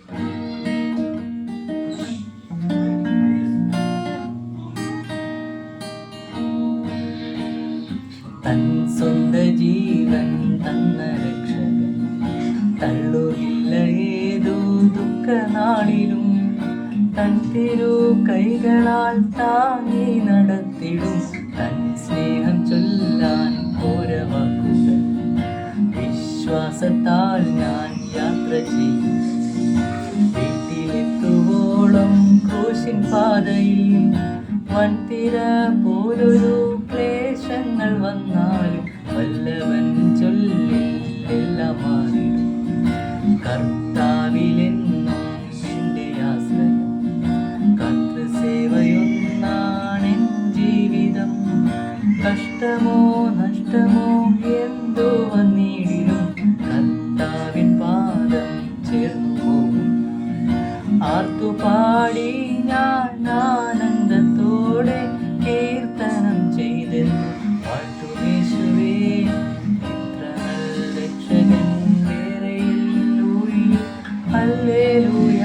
തൻ സ്വന്ത ജീവൻ തന്ന രക്ഷകൻ തള്ളുകില്ല ഏതു ദുഃഖനാളിലും. തൻ തിരു കൈകളാൽ താങ്ങി നടത്തിടും. തൻ സ്നേഹം ചൊല്ലാൻ ഓരവാക്കുകൾ. വിശ്വാസത്താൽ ഞാൻ യാത്ര ചെയ്യും. വീട്ടിലെത്തുവോളം ക്രൂശിൻ പാതയിൽ വൻതിര പോലൊരു ക്ലേശങ്ങൾ വന്നാലും വല്ലവൻ ചൊല്ലിൽ എല്ലാം മാറിടും. കർത്താവിലെന്നും എൻ്റെ ആശ്രയം. കർത്തൃസേവയൊന്നാണെൻ ജീവിതം. കഷ്ടമോ നഷ്ടമോ എന്തു വന്നിടിലും കർത്താവിൻ പാദം ചേർന്നു പോകും. ആർത്തുപാടി ഞാൻ ആനന്ദത്തോടെ കീർത്തനം ചെയ്തെന്നു പാട്ടുമേശുവേ. ഇത്ര നല്ല രക്ഷകൻ വേറെയില്ലൂയി. ഹല്ലേലൂയ.